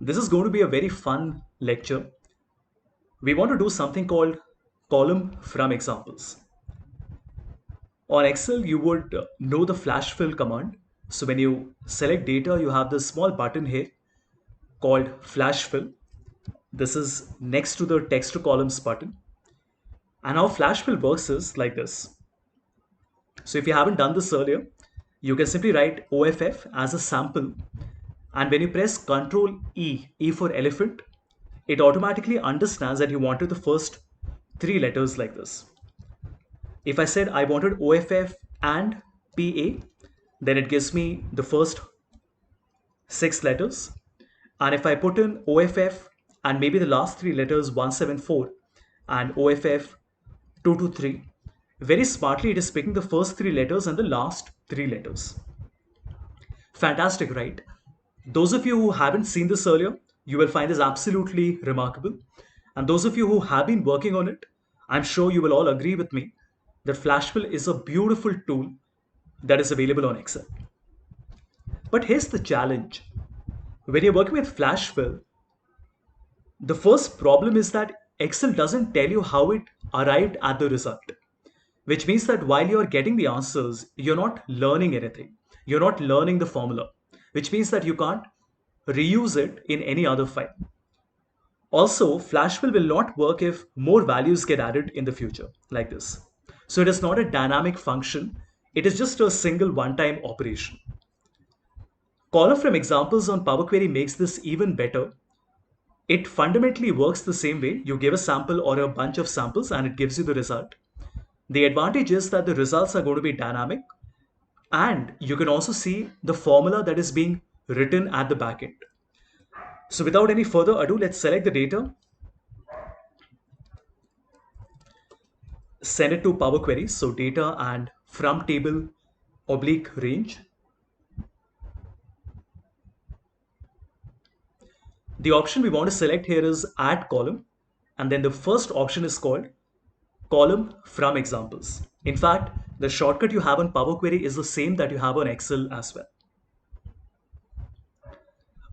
This is going to be a very fun lecture. We want to do something called column from examples. On Excel, you would know the flash fill command. So when you select data, you have this small button here called flash fill. This is next to the text to columns button. And how flash fill works is like this. So if you haven't done this earlier, you can simply write OFF as a sample. And when you press Control E, E for elephant, it automatically understands that you wanted the first three letters like this. If I said I wanted OFF and PA, then it gives me the first six letters. And if I put in OFF and maybe the last three letters 174 and OFF 223, very smartly it is picking the first three letters and the last three letters. Fantastic, right? Those of you who haven't seen this earlier, you will find this absolutely remarkable. And those of you who have been working on it, I'm sure you will all agree with me that Flashfill is a beautiful tool that is available on Excel. But here's the challenge. When you're working with Flashfill, the first problem is that Excel doesn't tell you how it arrived at the result, which means that while you're getting the answers, you're not learning anything. You're not learning the formula, which means that you can't reuse it in any other file. Also, Flashfill will not work if more values get added in the future, like this. So it is not a dynamic function, it is just a single one-time operation. Column from examples on Power Query makes this even better. It fundamentally works the same way. You give a sample or a bunch of samples and it gives you the result. The advantage is that the results are going to be dynamic, and you can also see the formula that is being written at the back end. So without any further ado, let's select the data, send it to Power Query. So data and from table oblique range. The option we want to select here is add column, and then the first option is called column from examples. In fact, the shortcut you have on Power Query is the same that you have on Excel as well.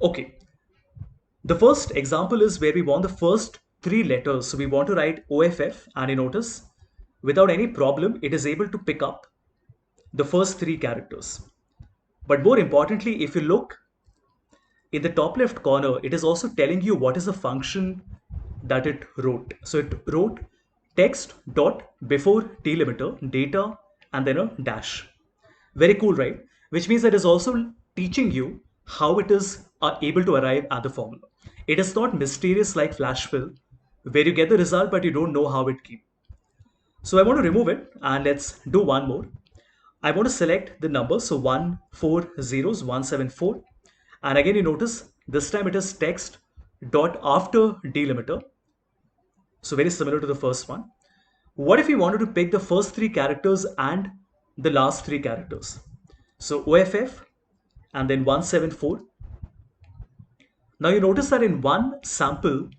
Okay, the first example is where we want the first three letters. So we want to write OFF, and you notice without any problem, it is able to pick up the first three characters. But more importantly, if you look in the top left corner, it is also telling you what is the function that it wrote. So it wrote text dot before delimiter data and then a dash. Very cool, right? Which means that it is also teaching you how it is able to arrive at the formula. It is not mysterious like Flashfill, where you get the result but you don't know how it came. So I want to remove it, and let's do one more. I want to select the number, so 1400174, and again you notice this time it is text dot after delimiter, so very similar to the first one. What if we wanted to pick the first three characters and the last three characters? So OFF and then 174. Now you notice that in one sample,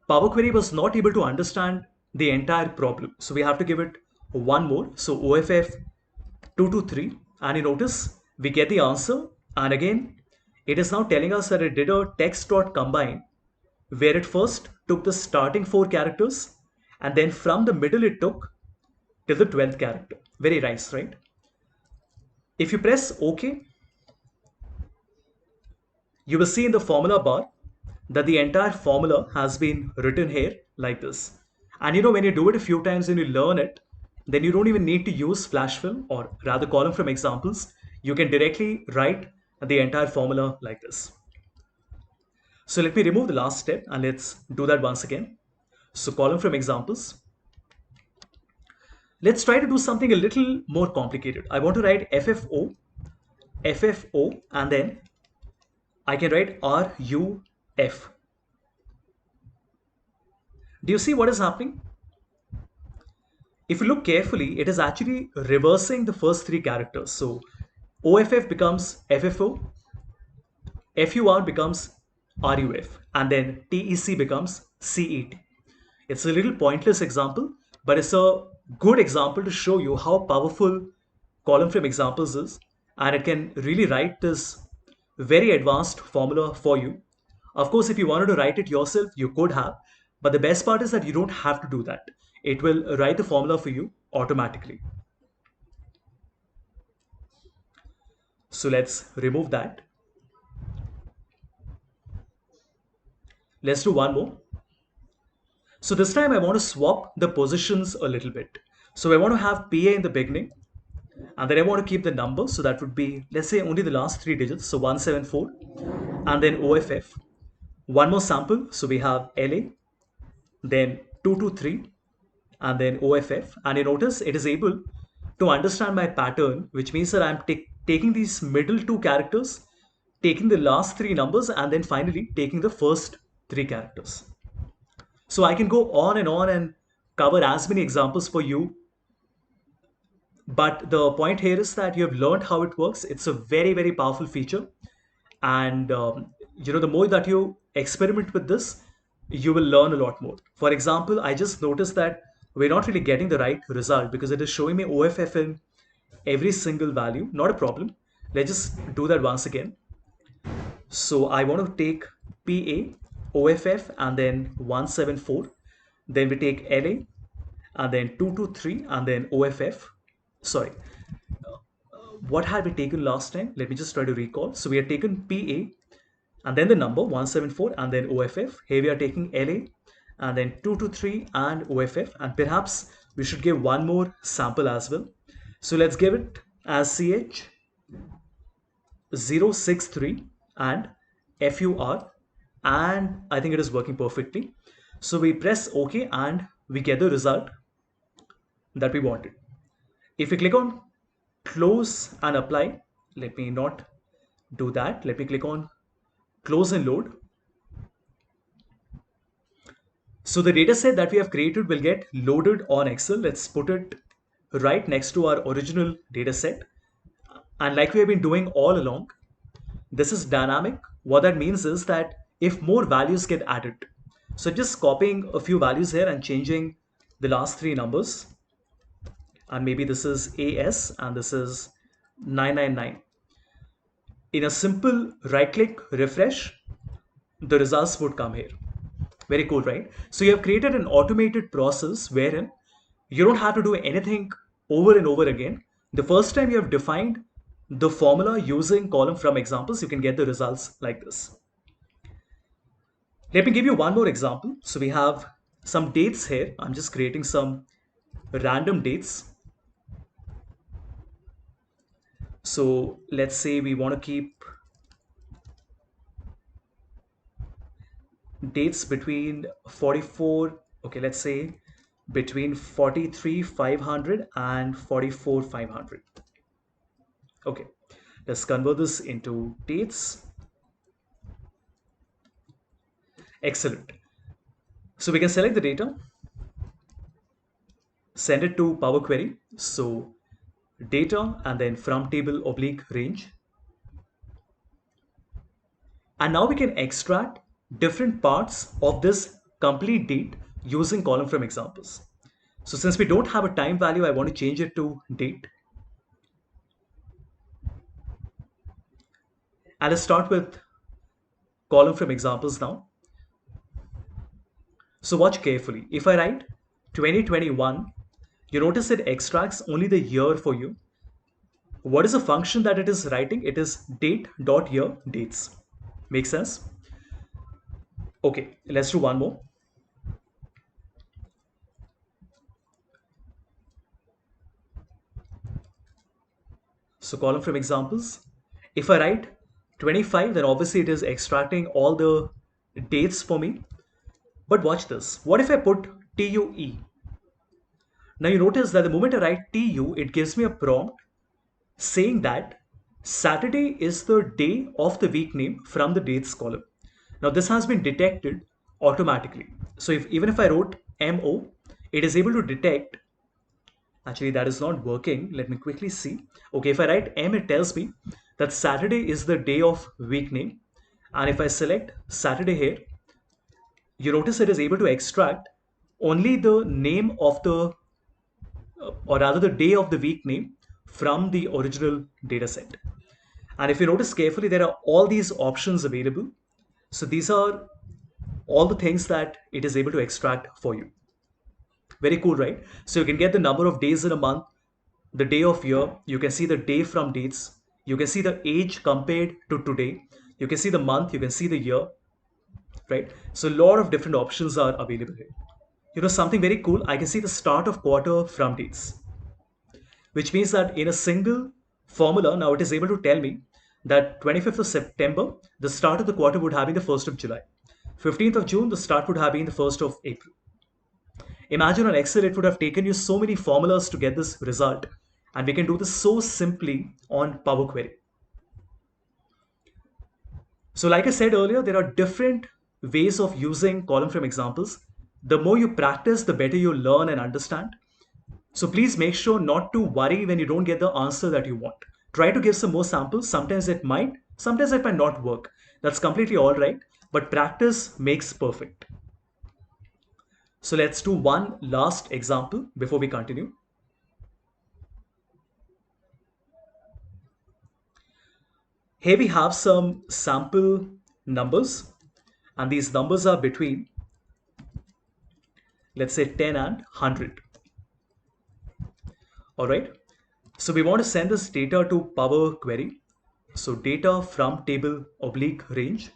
Power Query was not able to understand the entire problem. So we have to give it one more. So OFF 223, and you notice we get the answer. And again, it is now telling us that it did a text.combine, where it first took the starting four characters, and then from the middle it took till the 12th character. Very nice, right? If you press OK, you will see in the formula bar that the entire formula has been written here like this. And you know, when you do it a few times and you learn it, then you don't even need to use Flashfill, or rather column from examples. You can directly write the entire formula like this. So let me remove the last step and let's do that once again. So column from examples. Let's try to do something a little more complicated. I want to write FFO, FFO, and then I can write RUF. Do you see what is happening? If you look carefully, it is actually reversing the first three characters. So OFF becomes FFO, FUR becomes RUF, and then TEC becomes CET. It's a little pointless example, but it's a good example to show you how powerful column from examples is, and it can really write this very advanced formula for you. Of course, if you wanted to write it yourself, you could have, but the best part is that you don't have to do that. It will write the formula for you automatically. So let's remove that. Let's do one more. So this time I want to swap the positions a little bit. So I want to have PA in the beginning, and then I want to keep the number. So that would be, let's say, only the last three digits. So 174, and then OFF. One more sample. So we have LA, then 223, and then OFF. And you notice it is able to understand my pattern, which means that I'm taking these middle two characters, taking the last three numbers, and then finally taking the first three characters. So I can go on and cover as many examples for you. But the point here is that you have learned how it works. It's a very, very powerful feature. And the more that you experiment with this, you will learn a lot more. For example, I just noticed that we're not really getting the right result because it is showing me OFF in every single value. Not a problem. Let's just do that once again. So I want to take PA, OFF, and then 174. Then we take LA, and then 223, and then OFF. Sorry, what had we taken last time? Let me just try to recall. So we had taken PA, and then the number 174, and then OFF. Here we are taking LA, and then 223 and OFF. And perhaps we should give one more sample as well. So let's give it as CH 063 and FUR, and I think it is working perfectly. So we press OK and we get the result that we wanted. If we click on close and apply, let me not do that. Let me click on close and load. So the data set that we have created will get loaded on Excel. Let's put it right next to our original data set. And like we have been doing all along, this is dynamic. What that means is that if more values get added, so just copying a few values here and changing the last three numbers, and maybe this is AS and this is 999. In a simple right click refresh, the results would come here. Very cool, right? So you have created an automated process wherein you don't have to do anything over and over again. The first time you have defined the formula using column from examples, you can get the results like this. Let me give you one more example. So we have some dates here. I'm just creating some random dates. So let's say we want to keep dates between 44, okay, let's say between 43,500 and 44,500. Okay, let's convert this into dates. Excellent. So we can select the data, send it to Power Query. So data and then from table oblique range. And now we can extract different parts of this complete date using column from examples. So since we don't have a time value, I want to change it to date. And let's start with column from examples now. So watch carefully. If I write 2021, you notice it extracts only the year for you. What is the function that it is writing? It is date.year dates. Make sense? Okay, let's do one more. So column from examples. If I write 25, then obviously it is extracting all the dates for me. But watch this. What if I put TUE? Now you notice that the moment I write TU, it gives me a prompt saying that Saturday is the day of the week name from the dates column. Now this has been detected automatically. So even if I wrote MO, it is able to detect. Actually, that is not working. Let me quickly see. Okay, if I write M, it tells me that Saturday is the day of week name. And if I select Saturday here, you notice it is able to extract only the name of the, or rather the day of the week name from the original data set. And if you notice carefully, there are all these options available. So these are all the things that it is able to extract for you. Very cool, right? So you can get the number of days in a month, the day of year, you can see the day from dates, you can see the age compared to today, you can see the month, you can see the year, right? So a lot of different options are available here. Something very cool, I can see the start of quarter from dates, which means that in a single formula, now it is able to tell me that 25th of September, the start of the quarter would have been the 1st of July. 15th of June, the start would have been the 1st of April. Imagine on Excel, it would have taken you so many formulas to get this result. And we can do this so simply on Power Query. So like I said earlier, there are different ways of using column frame examples. The more you practice, the better you learn and understand. So please make sure not to worry when you don't get the answer that you want. Try to give some more samples. Sometimes it might not work. That's completely all right. But practice makes perfect. So let's do one last example before we continue. Here we have some sample numbers, and these numbers are between, let's say, 10 and 100. All right. So we want to send this data to Power Query. So data from table oblique range.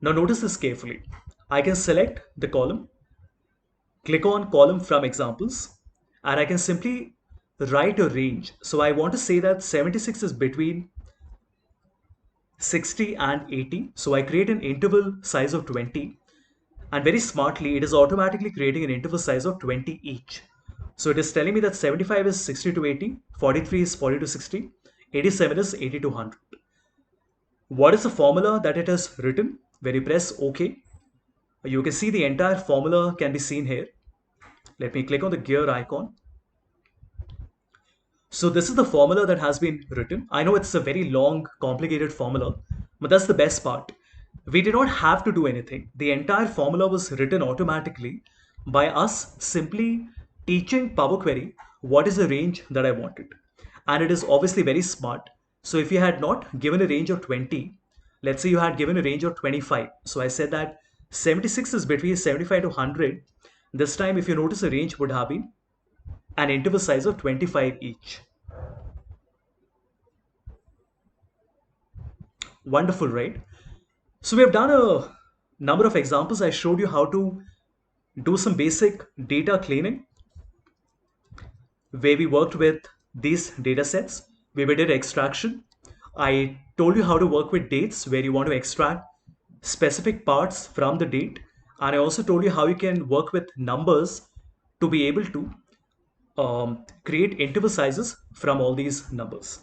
Now notice this carefully. I can select the column, click on column from examples, and I can simply write a range. So I want to say that 76 is between 60 and 80. So I create an interval size of 20, and very smartly, it is automatically creating an interval size of 20 each. So it is telling me that 75 is 60 to 80, 43 is 40 to 60, 87 is 80 to 100. What is the formula that it has written? When you press OK, you can see the entire formula can be seen here. Let me click on the gear icon. So this is the formula that has been written. I know it's a very long, complicated formula, but that's the best part. We did not have to do anything. The entire formula was written automatically by us simply teaching Power Query what is the range that I wanted. And it is obviously very smart. So if you had not given a range of 20, let's say you had given a range of 25. So I said that 76 is between 75 to 100. This time, if you notice, a range would have been an interval size of 25 each. Wonderful, right? So we have done a number of examples. I showed you how to do some basic data cleaning where we worked with these data sets, where we did extraction. I told you how to work with dates where you want to extract specific parts from the date. And I also told you how you can work with numbers to be able to create interval sizes from all these numbers.